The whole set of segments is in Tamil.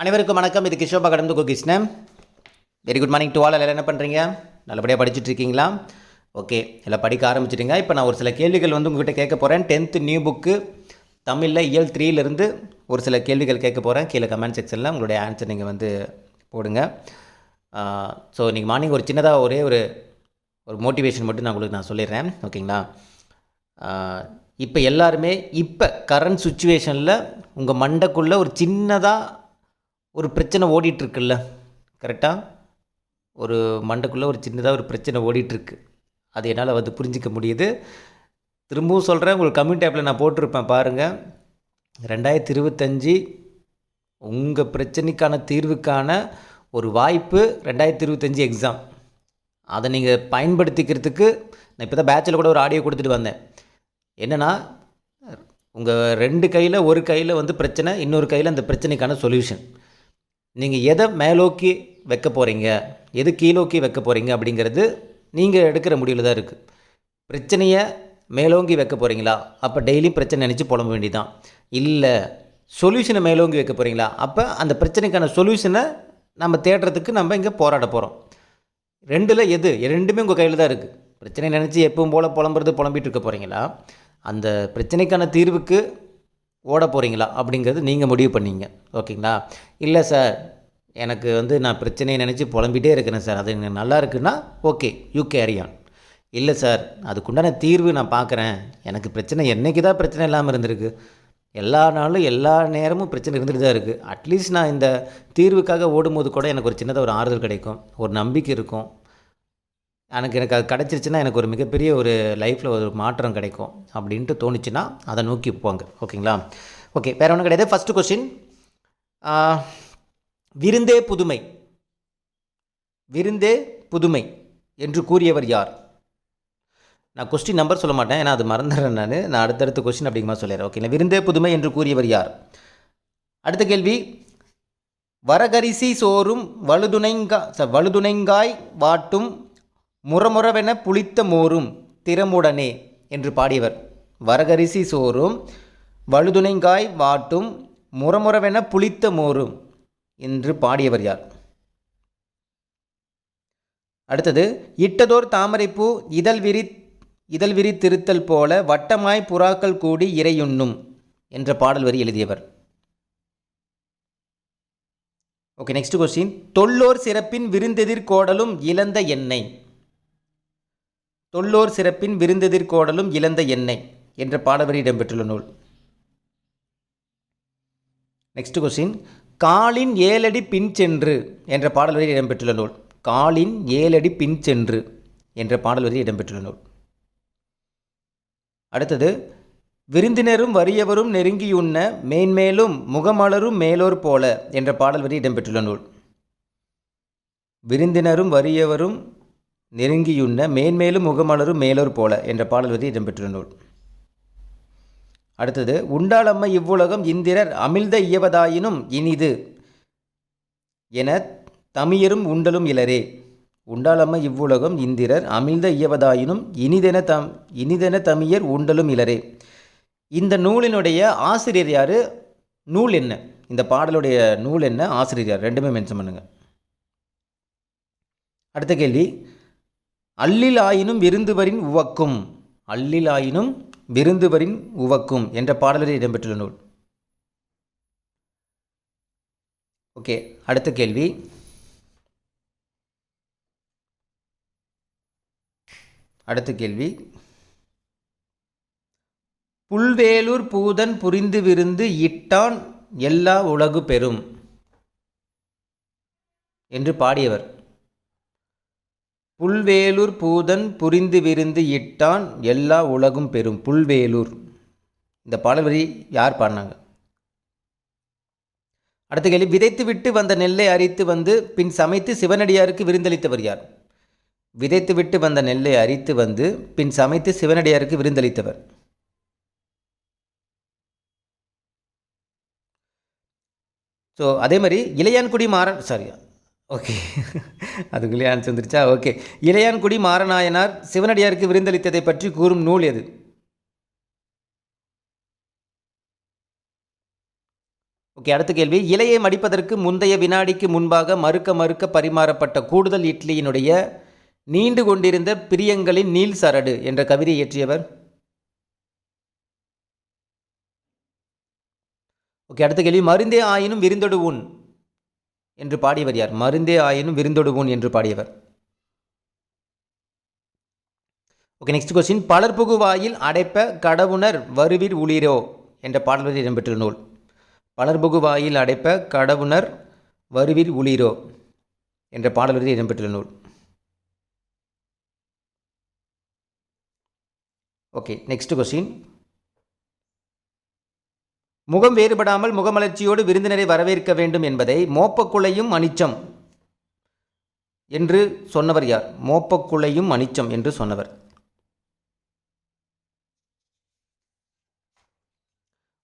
அனைவருக்கும் வணக்கம். இது கிஷோபா கடந்து Krishnan. Very good morning to all. எல்லாம் என்ன பண்ணுறீங்க? நல்லபடியாக படிச்சுட்டு இருக்கீங்களா? ஓகே, எல்லாம் படிக்க ஆரம்பிச்சிட்டிங்க. இப்போ நான் ஒரு சில கேள்விகள் உங்கள்கிட்ட கேட்க போகிறேன். 10th நியூ புக்கு தமிழில் இயல் 3லேருந்து ஒரு சில கேள்விகள் கேட்க போகிறேன். கீழே கமெண்ட் செக்ஷனில் உங்களுடைய ஆன்சர் நீங்கள் போடுங்க. ஸோ இன்றைக்கி மார்னிங் ஒரு சின்னதாக ஒரே ஒரு மோட்டிவேஷன் மட்டும் நான் சொல்லிடுறேன். ஓகேங்களா? இப்போ எல்லாருமே இப்போ கரண்ட் சுச்சுவேஷனில் உங்கள் மண்டைக்குள்ளே ஒரு சின்னதாக ஒரு பிரச்சனை ஓடிட்டுருக்குல்ல, கரெக்டாக? ஒரு மண்டைக்குள்ளே ஒரு சின்னதாக ஒரு பிரச்சனை ஓடிட்டுருக்கு. அது என்னால் புரிஞ்சிக்க முடியுது. திரும்பவும் சொல்கிறேன், உங்களுக்கு கம்யூனிட்டி ஆப்பில் நான் போட்டிருப்பேன் பாருங்கள். 2025 உங்கள் பிரச்சனைக்கான தீர்வுக்கான ஒரு வாய்ப்பு. 2025 எக்ஸாம், அதை நீங்கள் பயன்படுத்திக்கிறதுக்கு நான் இப்போ தான் பேட்சில் கூட ஒரு ஆடியோ கொடுத்துட்டு வந்தேன். என்னென்னா, உங்கள் 2 கையில், ஒரு கையில் பிரச்சனை, இன்னொரு கையில் அந்த பிரச்சனைக்கான சொல்யூஷன். நீங்கள் எதை மேலோக்கி வைக்க போகிறீங்க, எது கீழோக்கி வைக்க போகிறீங்க அப்படிங்கிறது நீங்கள் எடுக்கிற முடிவில் தான் இருக்குது. பிரச்சனையை மேலோங்கி வைக்க போகிறீங்களா? அப்போ டெய்லியும் பிரச்சனை நினச்சி புலம்ப வேண்டியதான். இல்லை சொல்யூஷனை மேலோங்கி வைக்க போகிறீங்களா? அப்போ அந்த பிரச்சனைக்கான சொல்யூஷனை நம்ம தேடுறதுக்கு நம்ம இங்கே போராட போகிறோம். ரெண்டுமே உங்கள் கையில் தான் இருக்குது. பிரச்சனை நினச்சி எப்பவும் போல் புலம்பிட்டு இருக்க போகிறீங்களா? அந்த பிரச்சனைக்கான தீர்வுக்கு ஓட போகிறீங்களா அப்படிங்கிறது நீங்கள் முடிவு பண்ணிங்க. ஓகேங்களா? இல்லை சார், எனக்கு நான் பிரச்சனையை நினச்சி புலம்பிகிட்டே இருக்கிறேன் சார், அது எனக்கு நல்லா இருக்குன்னா ஓகே, யூ கேரி ஆன். இல்லை சார், அதுக்குண்டான தீர்வு நான் பார்க்குறேன், எனக்கு பிரச்சனை என்றைக்கு தான் பிரச்சனை இல்லாமல் இருந்திருக்கு, எல்லா நாளும் எல்லா நேரமும் பிரச்சனை இருந்துட்டு தான் இருக்குது. அட்லீஸ்ட் நான் இந்த தீர்வுக்காக ஓடும்போது கூட எனக்கு ஒரு சின்னதாக ஒரு ஆறுதல் கிடைக்கும், ஒரு நம்பிக்கை இருக்கும். எனக்கு அது கிடச்சிருச்சுன்னா எனக்கு ஒரு மிகப்பெரிய ஒரு லைஃப்பில் ஒரு மாற்றம் கிடைக்கும் அப்படின்ட்டு தோணுச்சுன்னா அதை நோக்கி போங்க. ஓகேங்களா? ஓகே, வேறு ஒன்றும் கிடையாது. ஃபஸ்ட்டு கொஸ்டின், விருந்தே புதுமை, விருந்தே புதுமை என்று கூறியவர் யார்? நான் கொஸ்டின் நம்பர் சொல்ல மாட்டேன், ஏன்னா அது மறந்துடுறேன். நான் அடுத்தடுத்த கொஸ்டின் அப்படிங்கிற மாதிரி சொல்லிடுறேன். ஓகேங்களா? விருந்தே புதுமை என்று கூறியவர் யார்? அடுத்த கேள்வி, வரகரிசி சோறும் வழுதுணைங்காய் வாட்டும் முறமுறவென புளித்த மோரும் திறமுடனே என்று பாடியவர். வரகரிசி சோறும் வழுதுணைங்காய் வாட்டும் முறமுறவென புளித்த மோரும் என்று பாடியவர் யார்? அடுத்தது, இட்டதோர் தாமரைப்பூ இதழ் விரி திருத்தல் போல வட்டமாய் புறாக்கள் கூடி இறையுண்ணும் என்ற பாடல் வரி எழுதியவர். ஓகே, நெக்ஸ்ட் கொஸ்டின், தொல்லோர் சிறப்பின் விருந்தெதிர் கோடலும் இழந்த எண்ணெய். தொல்லோர் சிறப்பின் விருந்தெதிர் கோடலும் இழந்த எண்ணெய் என்ற பாடவரி இடம்பெற்றுள்ள நூல். நெக்ஸ்ட் கொஸ்டின், காலின் 7 அடி பின் சென்று என்ற பாடல் வரி இடம்பெற்றுள்ள நூல். காலின் 7 அடி பின் சென்று என்ற பாடல் வரி இடம்பெற்றுள்ள நூல். அடுத்தது, விருந்தினரும் வறியவரும் நெருங்கியுண்ண மேன்மேலும் முகமலரும் மேலோர் போல என்ற பாடல் வரி இடம்பெற்றுள்ள நூல். விருந்தினரும் வறியவரும் நெருங்கியுண்ண மேன்மேலும் முகமலரும் மேலோர் போல என்ற பாடல் வரி இடம்பெற்றுள்ள நூல். அடுத்தது, உண்டாளம்ம இவ்வுலகம் இந்திரர் அமிழ்த இயவதாயினும் இனிது என தமியரும் உண்டலும் இலரே. உண்டாளம்ம இவ்வுலகம் இந்திரர் அமிழ்த இயவதாயினும் இனிதென தமியர் உண்டலும் இலரே. இந்த நூலினுடைய ஆசிரியர் யார்? நூல் என்ன? இந்த பாடலுடைய நூல் என்ன? ஆசிரியர் யார்? ரெண்டுமே மென்ஷன் பண்ணுங்க. அடுத்த கேள்வி, அல்லில் ஆயினும் விருந்துவரின் உவக்கும், அல்லில் ஆயினும் விருந்துவரின் உவக்கும் என்ற பாடலில் இடம்பெற்றுள்ள நூல். ஓகே, அடுத்த கேள்வி, புல்வேலூர் பூதன் புரிந்து விருந்து இட்டான் எல்லா உலகு பெறும் என்று பாடியவர். புல்வேலூர் பூதன் புரிந்து விருந்து இட்டான் எல்லா உலகும் பெறும். புல்வேலூர், இந்த பாடல் வரி யார் பாடினாங்க? அடுத்த கேள்வி, விதைத்து விட்டு வந்த நெல்லை அரித்து வந்து பின் சமைத்து சிவனடியாருக்கு விருந்தளித்தவர் யார்? விதைத்து விட்டு வந்த நெல்லை அரித்து வந்து பின் சமைத்து சிவனடியாருக்கு விருந்தளித்தவர். ஸோ அதே மாதிரி இளையான்குடி மாறன், ஓகே, அதுக்குள்ளே ஆன்சர் வந்துருச்சா? ஓகே, இளையான்குடி மாறநாயனார் சிவனடியாருக்கு விருந்தளித்ததை பற்றி கூறும் நூல் எது? ஓகே, அடுத்த கேள்வி. இலையை மடிப்பதற்கு முந்தைய வினாடிக்கு முன்பாக மறுக்க பரிமாறப்பட்ட கூடுதல் இட்லியினுடைய நீண்டு கொண்டிருந்த பிரியங்களின் நீள் சரடு என்ற கவிதை இயற்றியவர்? ஓகே, அடுத்த கேள்வி. மருந்தே ஆயினும் விருந்தொடு உண் என்று பாடியவர் யார்? மருந்தே ஆயினும் விருந்தொடு உண் என்று பாடியவர். Okay, next question. பலர்புகு வாயில் அடைப்ப கடவுணர் வருவிர் உளிரோ என்ற பாடல்களில் இடம்பெற்றுள்ள நூல்? பலர்புகு வாயில் அடைப்ப கடவுணர் வருவிர் உளிரோ என்ற பாடல்களில் இடம்பெற்றுள்ள நூல்? Okay, next question. முகம் வேறுபடாமல் முகமலர்ச்சியோடு விருந்தினரை வரவேற்க வேண்டும் என்பதை மோப்பக்குளையும் அனிச்சம் என்று சொன்னவர் யார்? மோப்பக்குளையும் அனிச்சம் என்று சொன்னவர்.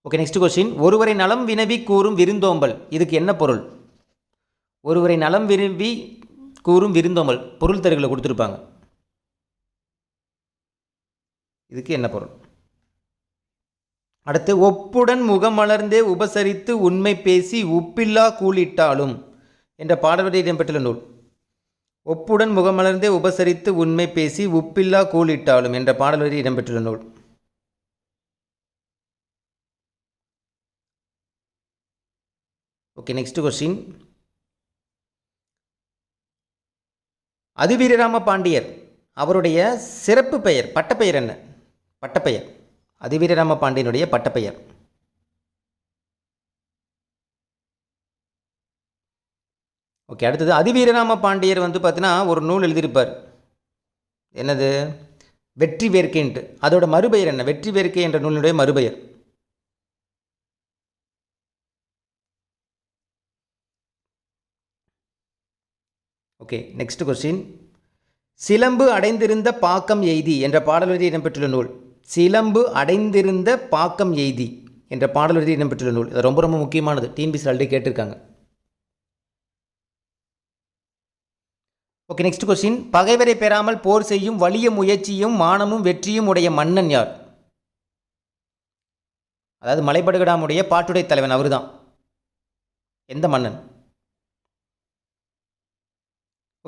Okay, next question. ஒருவரை நலம் வினவி கூறும் விருந்தோம்பல், இதுக்கு என்ன பொருள்? ஒருவரை நலம் விரும்பி கூறும் விருந்தோம்பல் பொருள் தருகளை கொடுத்துருப்பாங்க, இதுக்கு என்ன பொருள்? அடுத்து, ஒப்புடன் முகமலர்ந்தே உபசரித்து உண்மை பேசி உப்பில்லா கூலிட்டாலும் என்ற பாடல்களில் இடம்பெற்றுள்ள நூல்? ஒப்புடன் முகமலர்ந்தே உபசரித்து உண்மை பேசி உப்பில்லா கூலிட்டாலும் என்ற பாடல்களில் இடம்பெற்றுள்ள நூல்? Okay, next question. அதிவீரராம பாண்டியர் அவருடைய சிறப்பு பெயர், பட்டப்பெயர் என்ன? பட்டப்பெயர், அதிவீரராம பாண்டியனுடைய பட்டப்பெயர். ஓகே, அடுத்தது. அதிவீரராம பாண்டியர் பார்த்தீங்கன்னா ஒரு நூல் எழுதியிருப்பார், என்னது? வெற்றி வேர்க்கைன்ட்டு. அதோட மறுபெயர் என்ன? வெற்றி வேர்க்கை என்ற நூலினுடைய மறுபெயர்? Okay, next question. சிலம்பு அடைந்திருந்த பாக்கம் எய்தி என்ற பாடல்களில் இடம்பெற்றுள்ள நூல்? சிலம்பு அடைந்திருந்த பாக்கம் எய்தி என்ற பாடல்களில் இடம்பெற்றுள்ள நூல்? இது ரொம்ப ரொம்ப முக்கியமானது, டிஎன்பிஎஸ்சி ஆல்ரெடி கேட்டிருக்காங்க. Okay, next question. பகைவரை பெறாமல் போர் செய்யும் வலிய முயற்சியும் மானமும் வெற்றியும் உடைய மன்னன் யார்? அதாவது மலைபடுகடாமுடைய பாட்டுடை தலைவன் அவர் தான். எந்த மன்னன்?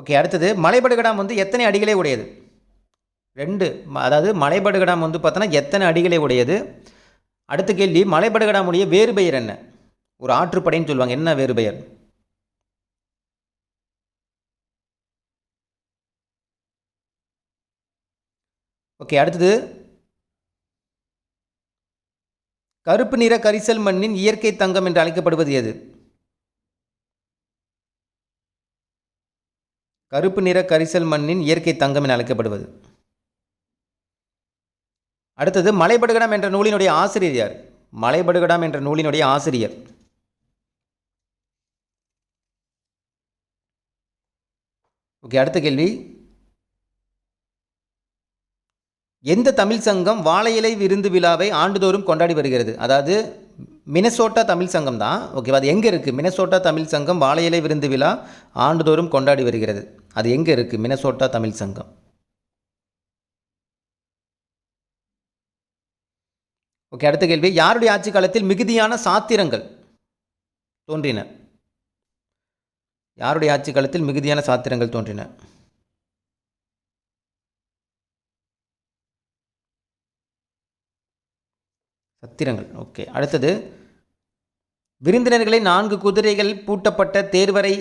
ஓகே, அடுத்தது. மலைபடுகடாம் எத்தனை அடிகளை உடையது? 2. அதாவது மலைபடுகடாம் பார்த்தோன்னா எத்தனை அடிகளை உடையது? அடுத்த கேள்வி. மலைபடுகடாமுடைய வேறு பெயர் என்ன? ஒரு ஆற்றுப்படைன்னு சொல்லுவாங்க, என்ன வேறு பெயர்? ஓகே, அடுத்தது. கருப்பு நிற கரிசல் மண்ணின் இயற்கை தங்கம் என்று அழைக்கப்படுவது எது? கருப்பு நிற கரிசல் மண்ணின் இயற்கை தங்கம் என அழைக்கப்படுவது? அடுத்தது. மலைபடுகடாம் என்ற நூலினுடைய ஆசிரியர் யார்? மலைபடுகடாம் என்ற நூலினுடைய ஆசிரியர்? ஓகே, அடுத்த கேள்வி. எந்த தமிழ் சங்கம் வாழை இலை விருந்து விழாவை ஆண்டுதோறும் கொண்டாடி வருகிறது? அதாவது மினசோட்டா தமிழ் சங்கம் தான். ஓகேவா? அது எங்கே இருக்குது? மினசோட்டா தமிழ் சங்கம் வாழை இலை விருந்து விழா ஆண்டுதோறும் கொண்டாடி வருகிறது. அது எங்கே இருக்குது? மினசோட்டா தமிழ் சங்கம். ஓகே, அடுத்த கேள்வி. யாருடைய ஆட்சி காலத்தில் மிகுதியான சாத்திரங்கள் தோன்றின? யாருடைய ஆட்சி காலத்தில் மிகுதியான சாத்திரங்கள் தோன்றின? சத்திரங்கள். ஓகே, அடுத்தது. விருந்தினர்களை 4 குதிரைகள் பூட்டப்பட்ட தேர்வரை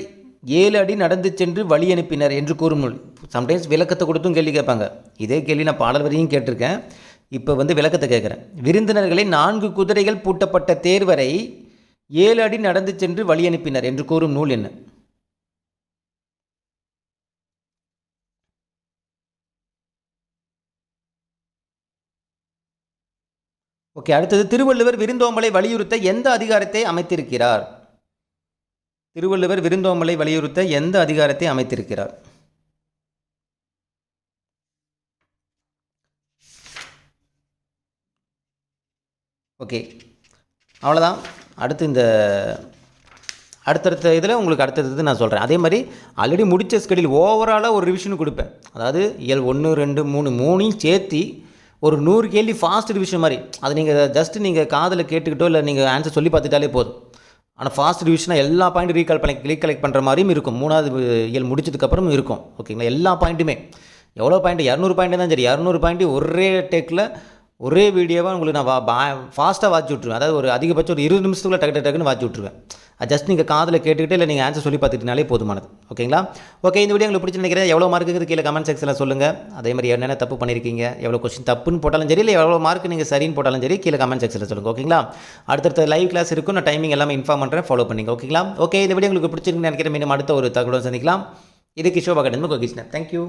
7 அடி நடந்து சென்று வழி அனுப்பினர் என்று கூறும் நூல்? சம்டைம்ஸ் விளக்கத்தை கொடுத்தும் கேள்வி கேட்பாங்க. இதே கேள்வி நான் பாடல் வரையும் கேட்டிருக்கேன், இப்போ விளக்கத்தை கேட்குறேன். விருந்தினர்களை 4 குதிரைகள் பூட்டப்பட்ட தேர்வரை 7 அடி நடந்து சென்று வழி அனுப்பினர் என்று கூறும் நூல் என்ன? ஓகே, அடுத்தது. திருவள்ளுவர் விருந்தோம்பலை வலியுறுத்த எந்த அதிகாரத்தை அமைத்திருக்கிறார்? திருவள்ளுவர் விருந்தோம்பலை வலியுறுத்த எந்த அதிகாரத்தை அமைத்திருக்கிறார்? ஓகே, அவ்வளோதான். அடுத்தடுத்த இதில் உங்களுக்கு அடுத்தது நான் சொல்கிறேன். அதே மாதிரி ஆல்ரெடி முடித்த ஸ்கெடியூல் ஓவராலாக ஒரு ரிவிஷன் கொடுப்பேன். அதாவது இயல் 1, 2, 3 மூணையும் சேர்த்து ஒரு 100 கேள்வி ஃபாஸ்ட் ரிவிஷன் மாதிரி. அது நீங்கள் ஜஸ்ட்டு நீங்கள் காதில் கேட்டுக்கிட்டோ இல்லை நீங்கள் ஆன்சர் சொல்லி பார்த்துட்டாலே போதும். ஆனால் ஃபாஸ்ட் ரிவிஷனாக எல்லா பாயிண்ட்டும் ரீகலெக்ட் பண்ணுற மாதிரியும் இருக்கும். 3வது இயல் முடிச்சதுக்கப்புறம் இருக்கும். ஓகேங்களா, எல்லா பாயிண்ட்டுமே எவ்வளோ பாயிண்ட் 200 பாயிண்ட் தான் சரி, 200 பாயிண்ட்டு ஒரே டேக்கில் ஒரே வீடியோவாக உங்களுக்கு நான் ஃபாஸ்ட்டாக வாட்சி விட்ருவேன். அதாவது ஒரு அதிகபட்சம் ஒரு 20 நிமிஷத்துக்குள்ள டக்குன்னு வாட்சி விட்ருவேன். அது ஜஸ்ட் நீங்கள் காதில் கேட்டுக்கிட்டே இல்லை நீங்கள் ஆன்சர் சொல்லி பார்த்துக்கிட்டனாலே போதுமானது. ஓகேங்களா, ஓகே. இந்த வீடியோ உங்களுக்கு பிடிச்சி நினைக்கிறேன். எவ்வளோ மார்க்குங்கிறது கீழே கமெண்ட் செக்ஷனில் சொல்லுங்கள். அதே மாதிரி என்னென்ன தப்பு பண்ணியிருக்கீங்க, எவ்வளோ கொஸ்டின் தப்புன்னு போட்டாலும் சரி, இல்லை எவ்வளோ மார்க் நீங்கள் சரின்னு போட்டாலும் சரி, கீழே கமெண்ட் செக்ஷனில் சொல்லுங்கள். ஓகேங்களா, அடுத்தடுத்த லைவ் கிளாஸ் இருக்கும். நான் டைமிங் எல்லாமே இன்ஃபார்ம் பண்ணுறேன், ஃபாலோ பண்ணிங்க. ஓகேங்களா, ஓகே. இந்த வீடியோ உங்களுக்கு பிடிச்சிருக்குன்னு நினைக்கிறேன். மீண்டும் அடுத்த ஒரு தகவலோடு சந்திக்கலாம். இது கிஷோர் அகாடமி கோகிருஷ்ணன். தேங்க்யூ.